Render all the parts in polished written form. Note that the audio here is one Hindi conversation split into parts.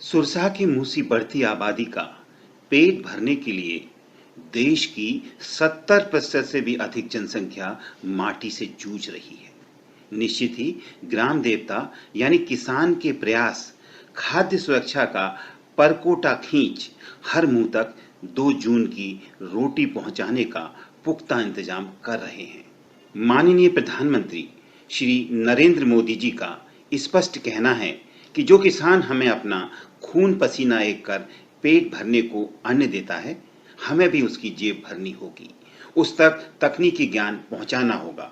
सुरसा की मूसी बढ़ती आबादी का पेट भरने के लिए देश की 70% से भी अधिक जनसंख्या माटी से जूझ रही है। निश्चित ही ग्राम देवता यानी किसान के प्रयास खाद्य सुरक्षा का परकोटा खींच हर मुंह तक 2 जून की रोटी पहुंचाने का पुख्ता इंतजाम कर रहे हैं। माननीय प्रधानमंत्री श्री नरेंद्र मोदी जी का स्पष्ट कहना है कि जो किसान हमें अपना खून पसीना एक कर पेट भरने को अन्न देता है, हमें भी उसकी जेब भरनी होगी, उस तक तकनीकी ज्ञान पहुंचाना होगा।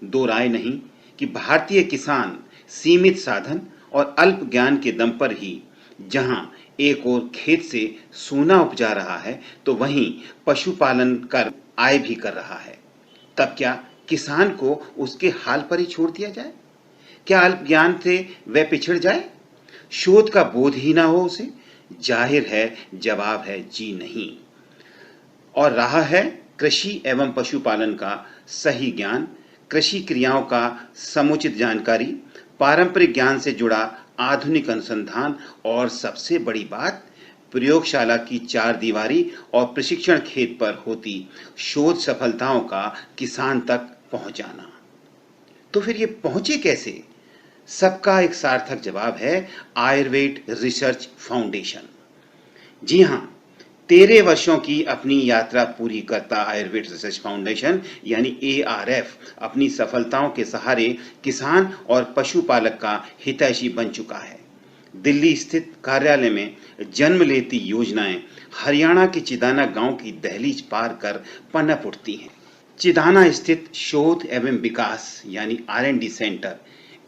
दो राय नहीं कि भारतीय किसान सीमित साधन और अल्प ज्ञान के दम पर ही जहां एक ओर खेत से सोना उपजा रहा है तो वहीं पशुपालन कर आय भी कर रहा है। तब क्या किसान को उसके हाल पर ही छोड़ दिया जाए? क्या अल्प ज्ञान से वह पिछड़ जाए? शोध का बोध ही ना हो उसे? जाहिर है जवाब है जी नहीं। और रहा है कृषि एवं पशुपालन का सही ज्ञान, कृषि क्रियाओं का समुचित जानकारी, पारंपरिक ज्ञान से जुड़ा आधुनिक अनुसंधान और सबसे बड़ी बात प्रयोगशाला की 4 दीवारी और प्रशिक्षण खेत पर होती शोध सफलताओं का किसान तक पहुंचाना। तो फिर ये पहुंचे कैसे? सबका एक सार्थक जवाब है आयुर्वेद रिसर्च फाउंडेशन। जी हां, 13 वर्षों की अपनी यात्रा पूरी करता आयुर्वेद रिसर्च फाउंडेशन यानी ARF अपनी सफलताओं के सहारे किसान और पशुपालक का हितैषी बन चुका है। दिल्ली स्थित कार्यालय में जन्म लेती योजनाएं हरियाणा के चिदाना गांव की दहलीज पार कर पनप उठती हैं। चिदाना स्थित शोध एवं विकास यानी R&D सेंटर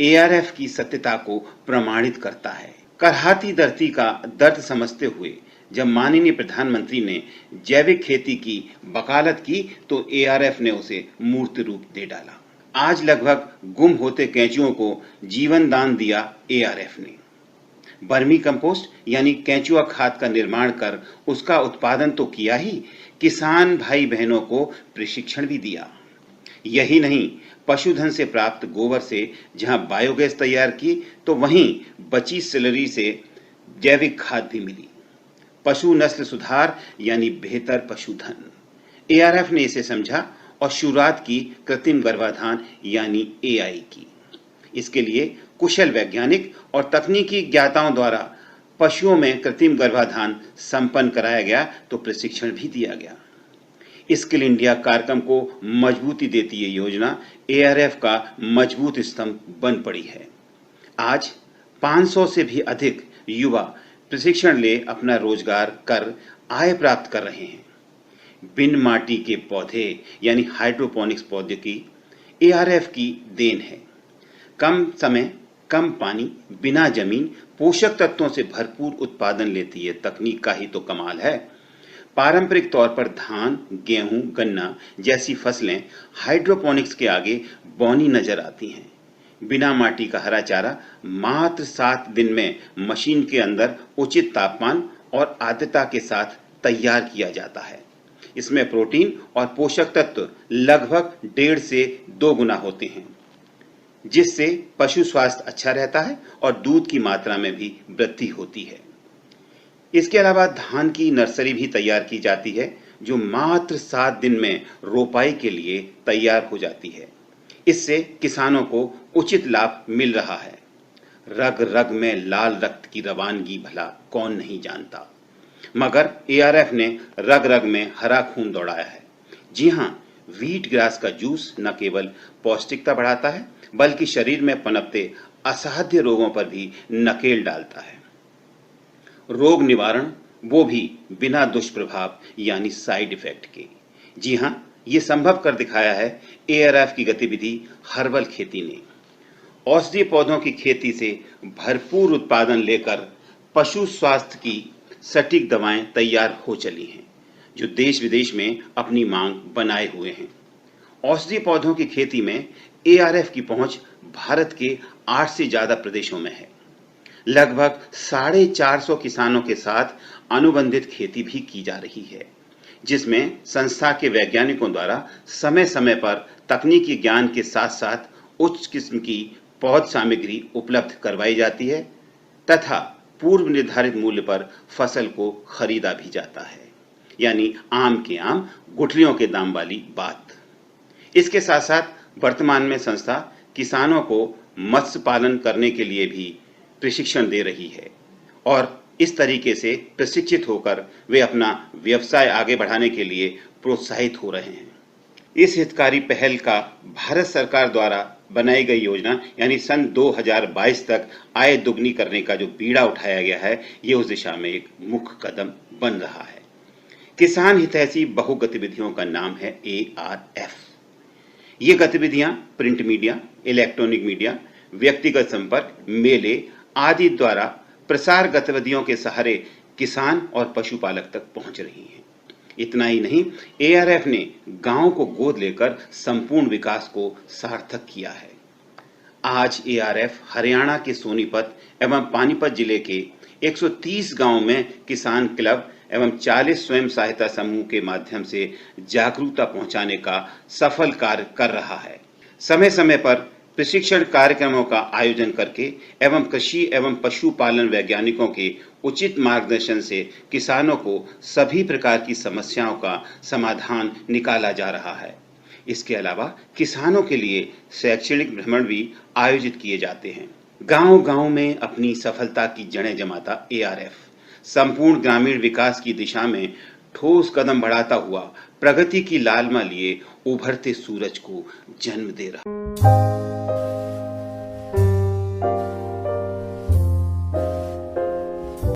ARF की सत्यता को प्रमाणित करता है। करहाती धरती का दर्द समझते हुए जब माननीय प्रधानमंत्री ने जैविक खेती की वकालत की तो ARF ने उसे मूर्त रूप दे डाला। आज लगभग गुम होते केंचुओं को जीवन दान दिया ARF ने। बर्मी कंपोस्ट यानी केंचुआ खाद का निर्माण कर उसका उत्पादन तो किया ही, किसान भाई बहनों को प्रशिक्षण भी दिया। यही नहीं, पशुधन से प्राप्त गोबर से जहां बायोगैस तैयार की तो वहीं बची स्लरी से जैविक खाद भी मिली। पशु नस्ल सुधार यानी बेहतर पशुधन, ARF ने इसे समझा और शुरुआत की कृत्रिम गर्भाधान यानी AI की। इसके लिए कुशल वैज्ञानिक और तकनीकी ज्ञाताओं द्वारा पशुओं में कृत्रिम गर्भाधान संपन्न कराया गया तो प्रशिक्षण भी दिया गया। स्किल इंडिया कार्यक्रम को मजबूती देती ये योजना ARF का मजबूत स्तंभ बन पड़ी है। आज 500 से भी अधिक युवा प्रशिक्षण ले अपना रोजगार कर आय प्राप्त कर रहे हैं। बिन माटी के पौधे यानी हाइड्रोपोनिक्स पौधे की ARF की देन है। कम समय, कम पानी, बिना जमीन, पोषक तत्वों से भरपूर उत्पादन लेती है तकनीक का ही तो कमाल है। पारंपरिक तौर पर धान, गेहूं, गन्ना जैसी फसलें हाइड्रोपोनिक्स के आगे बौनी नजर आती हैं। बिना माटी का हरा चारा मात्र 7 दिन में मशीन के अंदर उचित तापमान और आर्द्रता के साथ तैयार किया जाता है। इसमें प्रोटीन और पोषक तत्व लगभग 1.5 से 2 गुना होते हैं, जिससे पशु स्वास्थ्य अच्छा रहता है और दूध की मात्रा में भी वृद्धि होती है। इसके अलावा धान की नर्सरी भी तैयार की जाती है जो मात्र 7 दिन में रोपाई के लिए तैयार हो जाती है। इससे किसानों को उचित लाभ मिल रहा है। रग रग में लाल रक्त की रवानगी भला कौन नहीं जानता, मगर ARF ने रग रग में हरा खून दौड़ाया है। जी हां, व्हीट ग्रास का जूस न केवल पौष्टिकता बढ़ाता है बल्कि शरीर में पनपते असाध्य रोगों पर भी नकेल डालता है। रोग निवारण, वो भी बिना दुष्प्रभाव यानी साइड इफेक्ट के। जी हां, ये संभव कर दिखाया है ARF की गतिविधि हर्बल खेती ने। औषधीय पौधों की खेती से भरपूर उत्पादन लेकर पशु स्वास्थ्य की सटीक दवाएं तैयार हो चली हैं जो देश विदेश में अपनी मांग बनाए हुए हैं। औषधीय पौधों की खेती में ARF की पहुंच भारत के 8 से ज्यादा प्रदेशों में है। लगभग 450 किसानों के साथ अनुबंधित खेती भी की जा रही है। जिसमें संस्था के वैज्ञानिकों द्वारा समय समय पर तकनीकी ज्ञान के साथ साथ उच्च किस्म की पौध सामग्री उपलब्ध करवाई जाती है तथा पूर्व निर्धारित मूल्य पर फसल को खरीदा भी जाता है। यानी आम के आम गुठलियों के दाम वाली बात। इसके साथ साथ वर्तमान में संस्था किसानों को मत्स्य पालन करने के लिए भी प्रशिक्षण दे रही है और इस तरीके से प्रशिक्षित होकर वे अपना व्यवसाय आगे बढ़ाने के लिए प्रोत्साहित हो रहे हैं। इस हितकारी पहल का भारत सरकार द्वारा बनाई गई योजना यानी सन 2022 तक आय दुगनी करने का जो बीड़ा उठाया गया है, ये उस दिशा में एक मुख्य कदम बन रहा है। किसान हितैषी बहु गतिविधियों का नाम है ARF। ये गतिविधियां प्रिंट मीडिया, इलेक्ट्रॉनिक मीडिया, व्यक्तिगत संपर्क, मेले आदि द्वारा प्रसार गतिविधियों के सहारे किसान और पशुपालक तक पहुंच रही हैं। इतना ही नहीं, ARF ने गांव को गोद लेकर संपूर्ण विकास को सार्थक किया है। आज ARF हरियाणा के सोनीपत एवं पानीपत जिले के 130 गांव में किसान क्लब एवं 40 स्वयं सहायता समूह के माध्यम से जागरूकता पहुंचाने का सफल कार्य कर रहा है। समय समय पर प्रशिक्षण कार्यक्रमों का आयोजन करके एवं कृषि एवं पशुपालन वैज्ञानिकों के उचित मार्गदर्शन से किसानों को सभी प्रकार की समस्याओं का समाधान निकाला जा रहा है। इसके अलावा किसानों के लिए शैक्षणिक भ्रमण भी आयोजित किए जाते हैं। गांव-गांव में अपनी सफलता की जड़ें जमाता ARF संपूर्ण ग्रामीण विकास की दिशा में ठोस कदम बढ़ाता हुआ प्रगति की लालमा लिए उभरते सूरज को जन्म दे रहा है।